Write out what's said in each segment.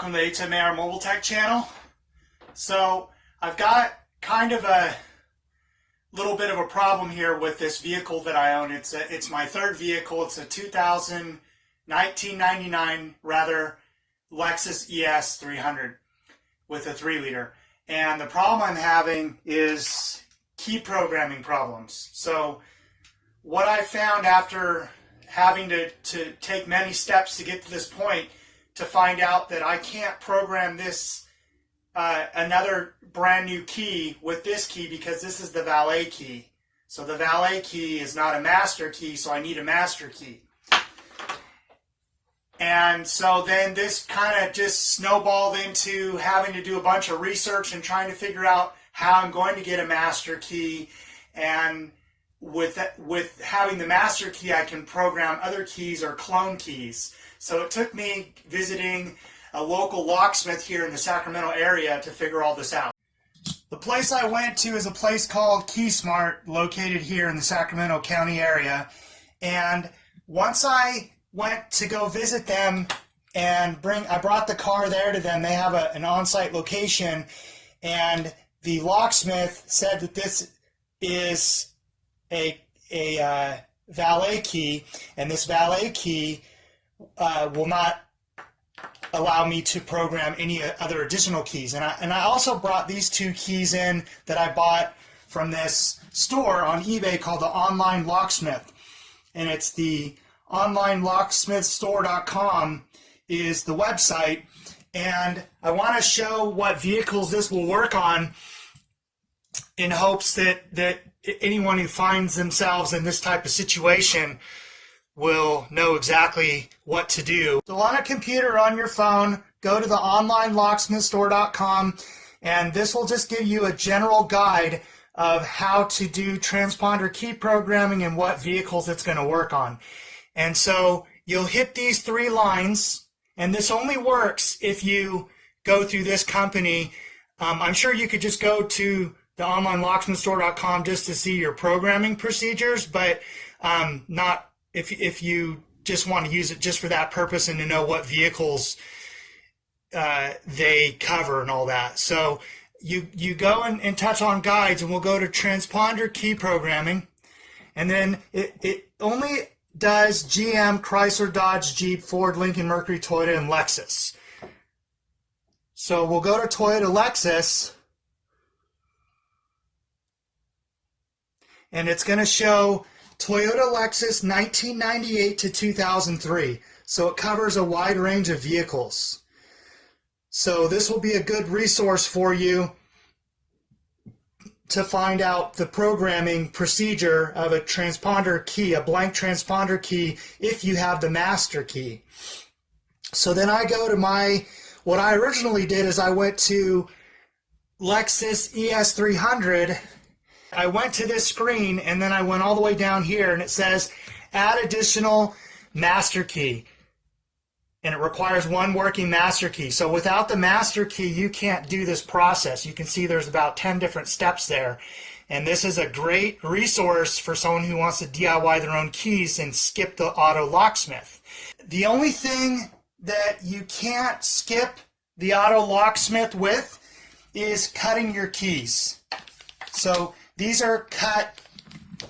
from the HMAR Mobile Tech channel. So I've got kind of a little bit of a problem here with this vehicle that I own. It's my third vehicle. It's a 1999 Lexus ES 300 with a 3-liter. And the problem I'm having is key programming problems. So what I found after having to take many steps to get to this point, to find out that I can't program this another brand new key with this key because this is the valet key. So the valet key is not a master key, so I need a master key. And so then this kind of just snowballed into having to do a bunch of research and trying to figure out how I'm going to get a master key. And with having the master key, I can program other keys or clone keys. So it took me visiting a local locksmith here in the Sacramento area to figure all this out. The place I went to is a place called KeySmart, located here in the Sacramento County area. And once I went to go visit them and I brought the car there to them. They have an on-site location, and the locksmith said that this is a valet key, and this valet key will not allow me to program any other additional keys. And I also brought these two keys in that I bought from this store on eBay called the Online Locksmith, and it's the onlinelocksmithstore.com is the website. And I want to show what vehicles this will work on in hopes that anyone who finds themselves in this type of situation will know exactly what to do. So on a computer, on your phone, go to the onlinelocksmithstore.com, and this will just give you a general guide of how to do transponder key programming and what vehicles it's going to work on. And so you'll hit these 3 lines, and this only works if you go through this company. I'm sure you could just go to the onlinelocksmithstore.com just to see your programming procedures, but not if you just want to use it just for that purpose and to know what vehicles they cover and all that. So you go and touch on guides, and we'll go to transponder key programming, and then it only does GM, Chrysler, Dodge, Jeep, Ford, Lincoln, Mercury, Toyota, and Lexus. So we'll go to Toyota, Lexus, and it's going to show Toyota, Lexus 1998 to 2003. So it covers a wide range of vehicles. So this will be a good resource for you to find out the programming procedure of a transponder key, a blank transponder key, if you have the master key. So then I go to what I originally did is I went to Lexus ES 300. I went to this screen, and then I went all the way down here, and it says add additional master key. And it requires 1 working master key. So without the master key, you can't do this process. You can see there's about 10 different steps there. And this is a great resource for someone who wants to DIY their own keys and skip the auto locksmith. The only thing that you can't skip the auto locksmith with is cutting your keys. So these are cut,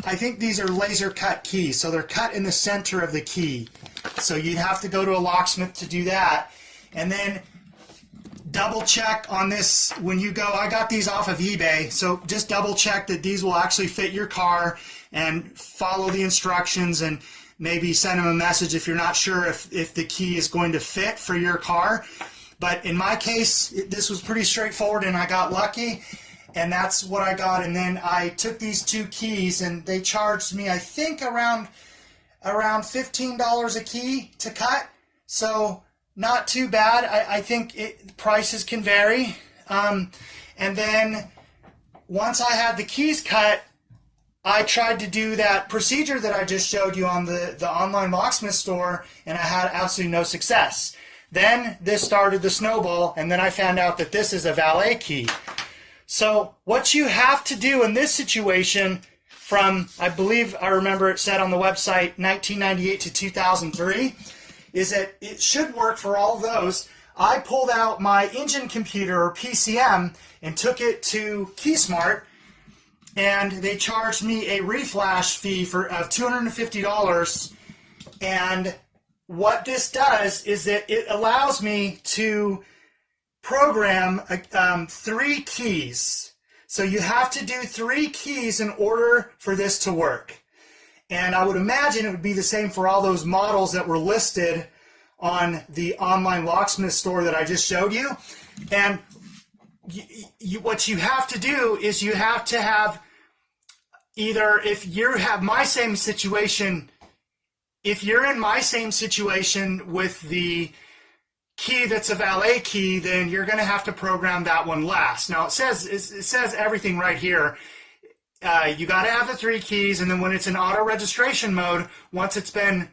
I think these are laser cut keys. So they're cut in the center of the key. So you'd have to go to a locksmith to do that. And then double check on this when you go. I got these off of eBay, so just double check that these will actually fit your car, and follow the instructions, and maybe send them a message if you're not sure if the key is going to fit for your car. But in my case, this was pretty straightforward, and I got lucky, and that's what I got. And then I took these 2 keys, and they charged me, I think, around $15 a key to cut, so not too bad. I think prices can vary. And then once I had the keys cut, I tried to do that procedure that I just showed you on the online locksmith store, and I had absolutely no success. Then this started the snowball, and then I found out that this is a valet key. So what you have to do in this situation, from, I believe I remember it said on the website 1998 to 2003, is that it should work for all of those. I pulled out my engine computer, or PCM, and took it to KeySmart, and they charged me a RE-FLASH fee of $250. And what this does is that it allows me to program 3 keys. So you have to do 3 keys in order for this to work. And I would imagine it would be the same for all those models that were listed on the online locksmith store that I just showed you. And what you have to do is you have to have either, if you have my same situation, if you're in my same situation with the key that's a valet key, then you're going to have to program that one last. Now it says everything right here. You got to have the 3 keys, and then when it's in auto registration mode, once it's been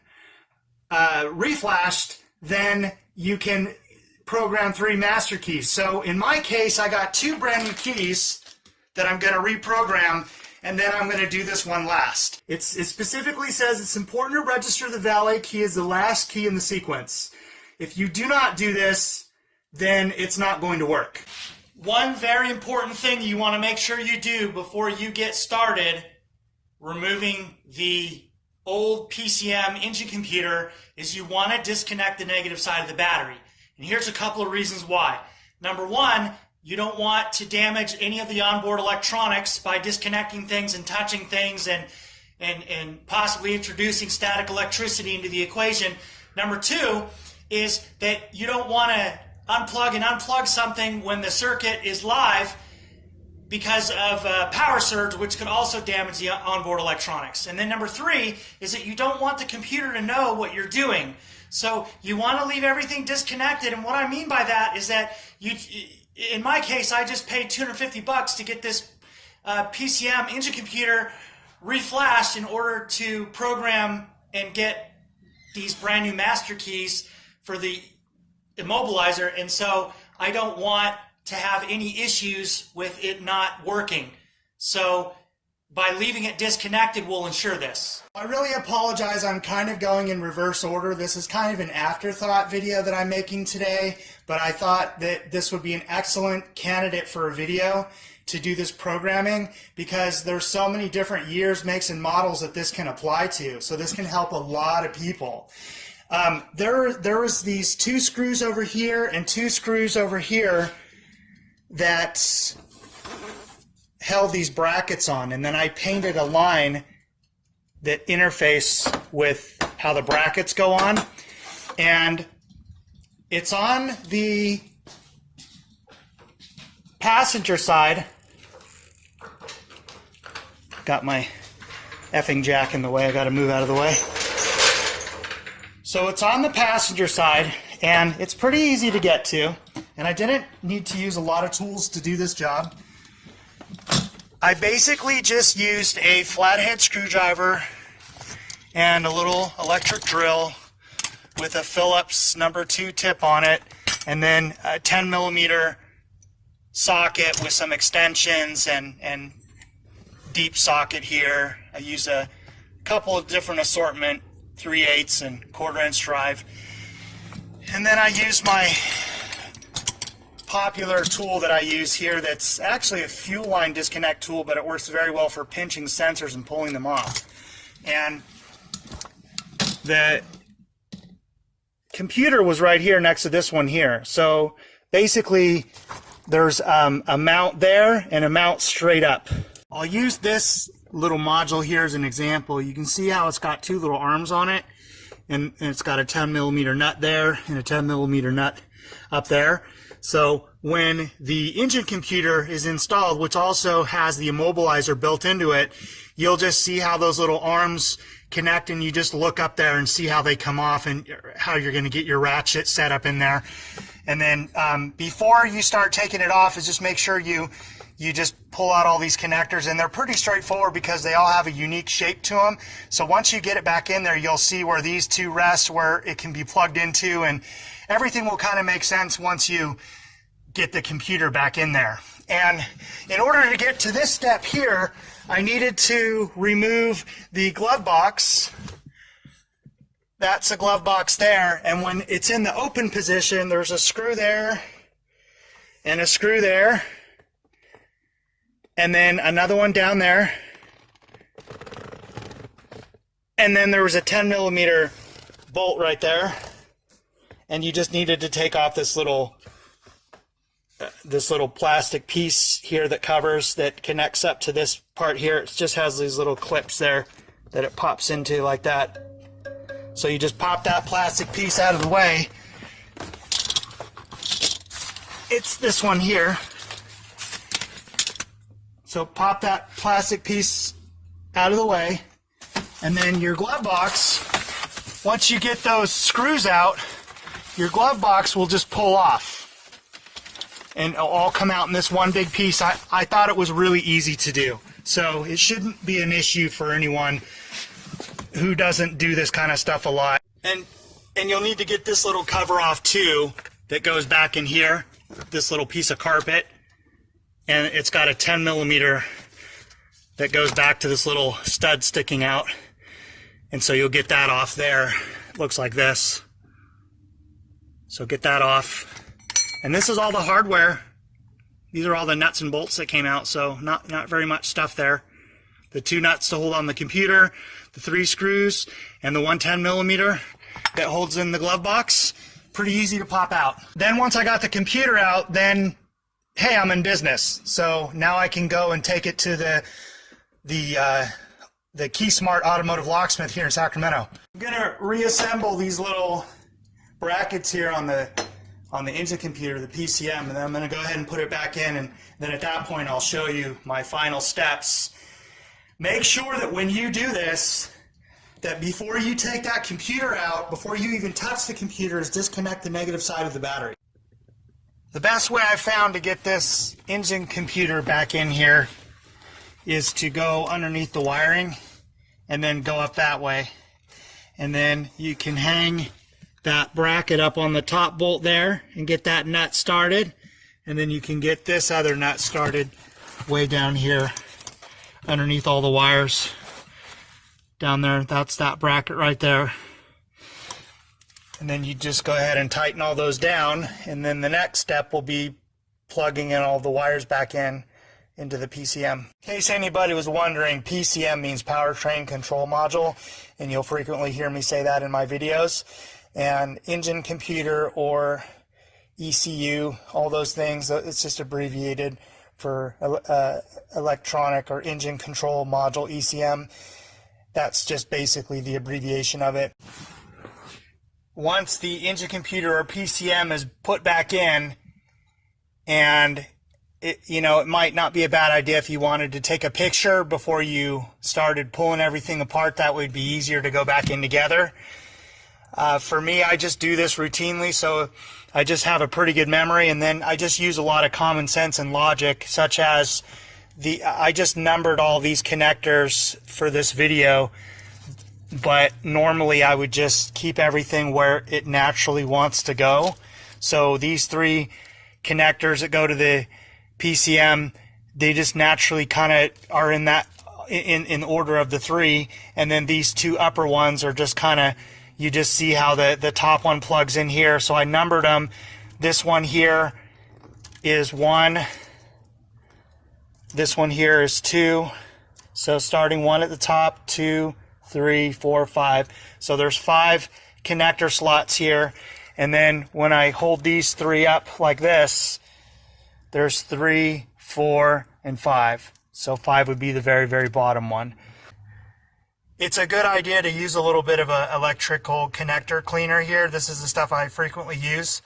reflashed, then you can program 3 master keys. So in my case, I got 2 brand new keys that I'm going to reprogram, and then I'm going to do this one last. It specifically says it's important to register the valet key as the last key in the sequence. If you do not do this, then it's not going to work. One very important thing you want to make sure you do before you get started removing the old PCM engine computer is you want to disconnect the negative side of the battery. And here's a couple of reasons why. Number one, you don't want to damage any of the onboard electronics by disconnecting things and touching things and possibly introducing static electricity into the equation. Number two is that you don't want to unplug and unplug something when the circuit is live because of power surge, which could also damage the onboard electronics. And then number three is that you don't want the computer to know what you're doing. So you want to leave everything disconnected. And what I mean by that is that in my case, I just paid $250 to get this PCM engine computer reflashed in order to program and get these brand new master keys for the immobilizer. And so I don't want to have any issues with it not working. So by leaving it disconnected, we'll ensure this. I really apologize. I'm kind of going in reverse order. This is kind of an afterthought video that I'm making today, but I thought that this would be an excellent candidate for a video to do this programming because there's so many different years, makes, and models that this can apply to. So this can help a lot of people. There was these 2 screws over here and 2 screws over here that held these brackets on, and then I painted a line that interface with how the brackets go on, and it's on the passenger side. Got my effing jack in the way. I got to move out of the way. So it's on the passenger side, and it's pretty easy to get to, and I didn't need to use a lot of tools to do this job. I basically just used a flathead screwdriver and a little electric drill with a Phillips number 2 tip on it, and then a 10mm socket with some extensions and deep socket here. I use a couple of different assortment 3/8 and 1/4" drive, and then I use my popular tool that I use here that's actually a fuel line disconnect tool, but it works very well for pinching sensors and pulling them off. And the computer was right here next to this one here. So basically there's a mount there and a mount straight up. I'll use this little module here as an example. You can see how it's got 2 little arms on it, and it's got a 10mm nut there and a 10mm nut up there. So when the engine computer is installed, which also has the immobilizer built into it, you'll just see how those little arms connect, and you just look up there and see how they come off and how you're going to get your ratchet set up in there. And then before you start taking it off, is just make sure you just pull out all these connectors, and they're pretty straightforward because they all have a unique shape to them. So once you get it back in there, you'll see where these 2 rest, where it can be plugged into, and everything will kind of make sense once you get the computer back in there. And in order to get to this step here, I needed to remove the glove box that's a glove box there, and when it's in the open position, there's a screw there and a screw there, and then another one down there, and then there was a 10mm bolt right there, and you just needed to take off this little plastic piece here that covers, that connects up to this part here. It just has these little clips there that it pops into like that. So you just pop that plastic piece out of the way. It's this one here. So pop that plastic piece out of the way, and then your glove box, once you get those screws out, your glove box will just pull off and it'll all come out in this one big piece. I thought it was really easy to do, so it shouldn't be an issue for anyone who doesn't do this kind of stuff a lot. And you'll need to get this little cover off too that goes back in here, this little piece of carpet, and it's got a 10mm that goes back to this little stud sticking out, and so you'll get that off there. It looks like this. So get that off. And this is all the hardware. These are all the nuts and bolts that came out, so not very much stuff there. The 2 nuts to hold on the computer, the 3 screws, and the 1 10mm that holds in the glove box. Pretty easy to pop out. Then once I got the computer out, then, hey, I'm in business. So now I can go and take it to the Key Smart Automotive Locksmith here in Sacramento. I'm gonna reassemble these little brackets here on the engine computer, the PCM, and then I'm going to go ahead and put it back in, and then at that point I'll show you my final steps. Make sure that when you do this, that before you take that computer out, before you even touch the computer, is disconnect the negative side of the battery. The best way I found to get this engine computer back in here is to go underneath the wiring and then go up that way, and then you can hang that bracket up on the top bolt there and get that nut started, and then you can get this other nut started way down here underneath all the wires down there. That's that bracket right there, and then you just go ahead and tighten all those down, and then the next step will be plugging in all the wires back into the PCM. In case anybody was wondering, PCM means powertrain control module, and you'll frequently hear me say that in my videos. And engine computer or ECU, all those things, it's just abbreviated for electronic or engine control module, ECM. That's just basically the abbreviation of it. Once the engine computer or PCM is put back in, and it might not be a bad idea if you wanted to take a picture before you started pulling everything apart. That would be easier to go back in together. For me, I just do this routinely, so I just have a pretty good memory, and then I just use a lot of common sense and logic, such as I just numbered all these connectors for this video, but normally I would just keep everything where it naturally wants to go. So these 3 connectors that go to the PCM, they just naturally kind of are in that in order of the 3, and then these 2 upper ones are just kind of, you just see how the top one plugs in here. So I numbered them. This one here is 1. This one here is 2. So starting 1 at the top, 2, 3, 4, 5. So there's 5 connector slots here. And then when I hold these 3 up like this, there's 3, 4, and 5. So 5 would be the very, very bottom one. It's a good idea to use a little bit of an electrical connector cleaner here. This is the stuff I frequently use.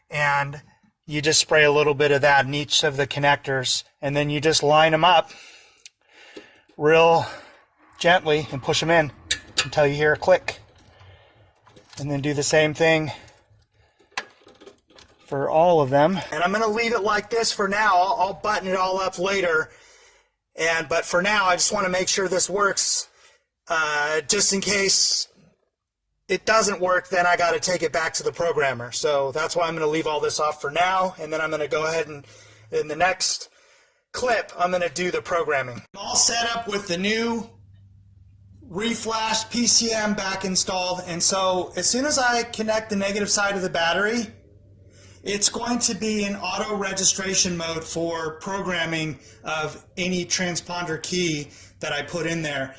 And you just spray a little bit of that in each of the connectors, and then you just line them up real gently and push them in until you hear a click. And then do the same thing for all of them. And I'm going to leave it like this for now. I'll button it all up later. But for now, I just want to make sure this works. Just in case it doesn't work, then I got to take it back to the programmer. So that's why I'm going to leave all this off for now, and then I'm going to go ahead and in the next clip I'm going to do the programming. I'm all set up with the new RE-FLASH PCM back installed, and so as soon as I connect the negative side of the battery, it's going to be in auto registration mode for programming of any transponder key that I put in there.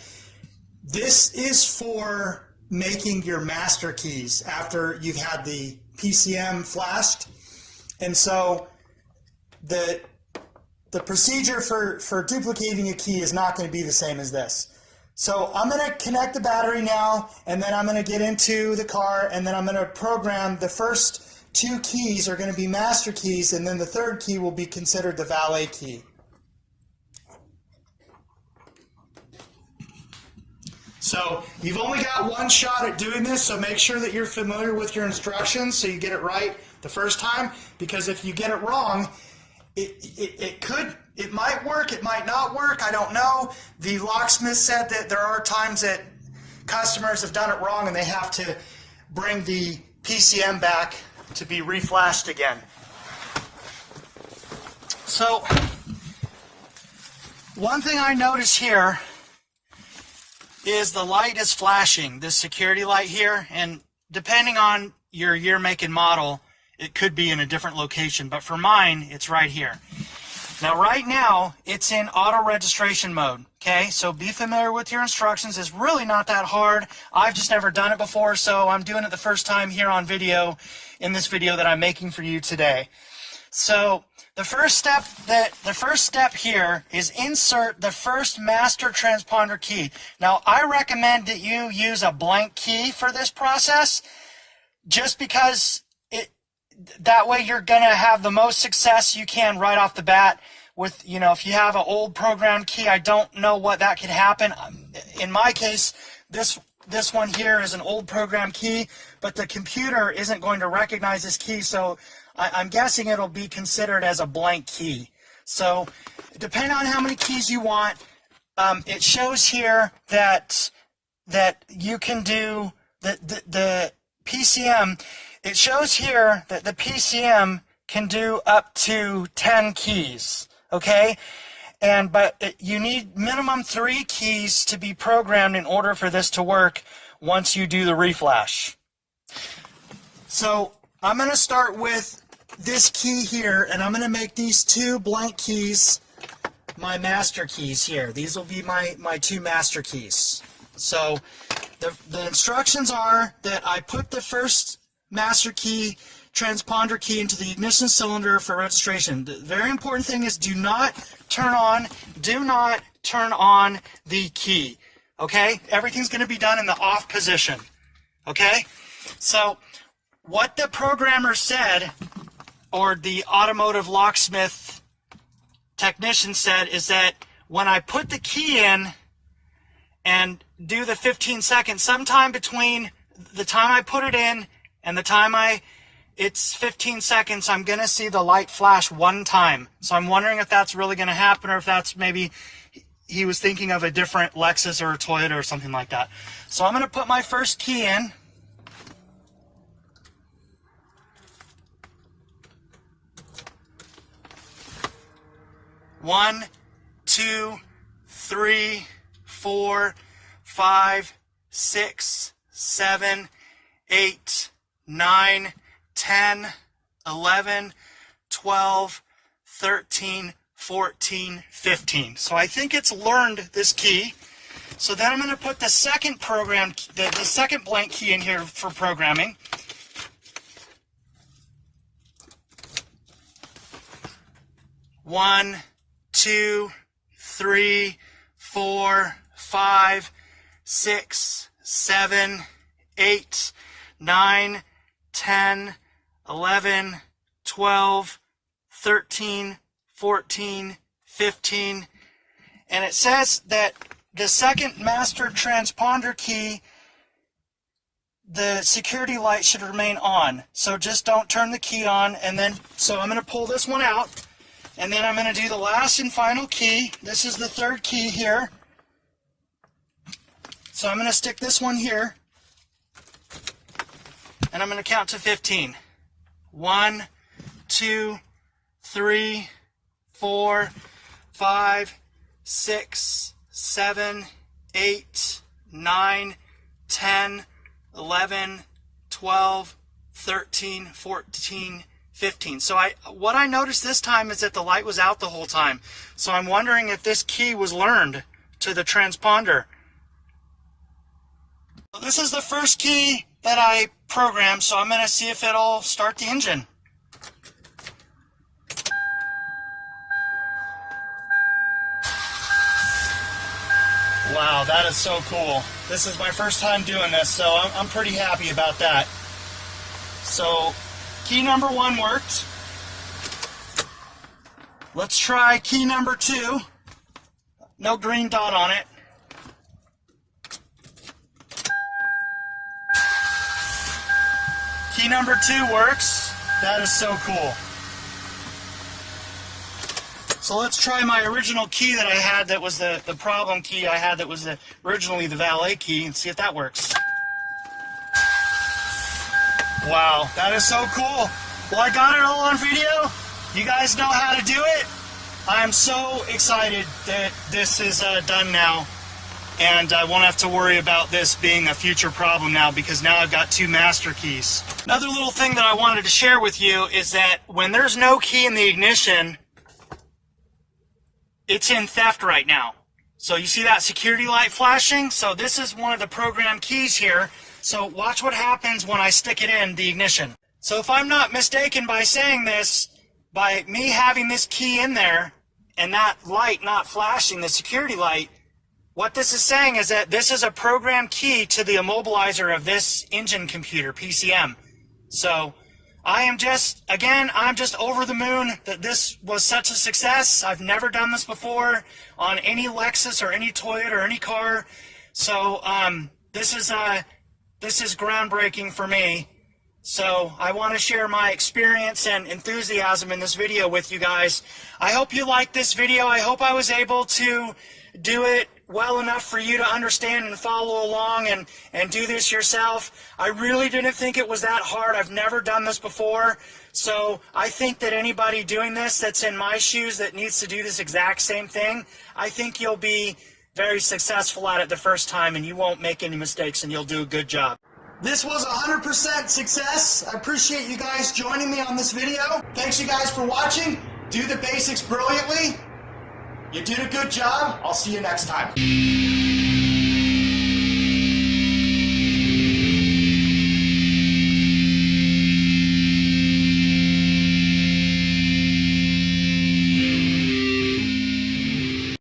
This is for making your master keys after you've had the PCM flashed. And so the procedure for duplicating a key is not going to be the same as this. So I'm going to connect the battery now, and then I'm going to get into the car, and then I'm going to program the first 2 keys are going to be master keys, and then the third key will be considered the valet key. So you've only got one shot at doing this, so make sure that you're familiar with your instructions so you get it right the first time, because if you get it wrong, it might work, it might not work, I don't know. The locksmith said that there are times that customers have done it wrong and they have to bring the PCM back to be reflashed again. So one thing I notice here is the light is flashing, this security light here, and depending on your year, make, and model, it could be in a different location, but for mine, it's right here. Now, right now, it's in auto registration mode, okay? So be familiar with your instructions. It's really not that hard. I've just never done it before, so I'm doing it the first time here on video, in this video that I'm making for you today. So the first step here is insert the first master transponder key. Now, I recommend that you use a blank key for this process, just because that way you're going to have the most success you can right off the bat. With, you know, if you have an old programmed key, I don't know what that could happen. In my case, this one here is an old programmed key, but the computer isn't going to recognize this key, so I'm guessing it'll be considered as a blank key. So depending on how many keys you want, it shows here that you can do the PCM. It shows here that the PCM can do up to 10 keys, okay? But you need minimum 3 keys to be programmed in order for this to work once you do the reflash. So I'm going to start with this key here, and I'm going to make these 2 blank keys my master keys here. These will be my 2 master keys. So the instructions are that I put the first master key, transponder key, into the ignition cylinder for registration. The very important thing is do not turn on the key, okay? Everything's going to be done in the off position, okay? So what the programmer said, or the automotive locksmith technician said, is that when I put the key in and do the 15 seconds, sometime between the time I put it in and the time it's 15 seconds, I'm going to see the light flash 1 time. So I'm wondering if that's really going to happen, or if that's maybe he was thinking of a different Lexus or a Toyota or something like that. So I'm going to put my first key in. One, 2, 3, 4, 5, 6, 7, 8, 9, 10, 11, 12, 13, 14, 15. So I think it's learned this key. So then I'm going to put the second the second blank key in here for programming. One, 2, 3, 4, 5, 6, 7, 8, 9, 10, 11, 12, 13, 14, 15. And it says that the second master transponder key, the security light should remain on. So just don't turn the key on. And then, so I'm going to pull this one out. And then I'm going to do the last and final key. This is the third key here. So I'm going to stick this one here. And I'm going to count to 15. 1, 2, 3, 4, 5, 6, 7, 8, 9, 10, 11, 12, 13, 14, 15. So what I noticed this time is that the light was out the whole time. So I'm wondering if this key was learned to the transponder. So this is the first key that I programmed, so I'm going to see if it'll start the engine. Wow, that is so cool. This is my first time doing this, so I'm pretty happy about that. So, key number 1 worked. Let's try key number 2. No green dot on it. Key number 2 works. That is so cool. So let's try my original key that I had that was the problem key I had that was originally the valet key and see if that works. Wow, that is so cool. Well, I got it all on video. You guys know how to do it. I'm so excited that this is done now. And I won't have to worry about this being a future problem now because now I've got 2 master keys. Another little thing that I wanted to share with you is that when there's no key in the ignition, it's in theft right now. So you see that security light flashing? So this is one of the program keys here. So watch what happens when I stick it in the ignition. So if I'm not mistaken by saying this, by me having this key in there and that light not flashing, the security light, what this is saying is that this is a program key to the immobilizer of this engine computer, PCM. So I'm just over the moon that this was such a success. I've never done this before on any Lexus or any Toyota or any car. So this is groundbreaking for me. So I want to share my experience and enthusiasm in this video with you guys. I hope you liked this video. I hope I was able to do it well enough for you to understand and follow along and do this yourself. I really didn't think it was that hard. I've never done this before. So I think that anybody doing this that's in my shoes that needs to do this exact same thing, I think you'll be very successful at it the first time and you won't make any mistakes and you'll do a good job. This was 100% success. I appreciate you guys joining me on this video. Thanks you guys for watching. Do the basics brilliantly. You did a good job. I'll see you next time.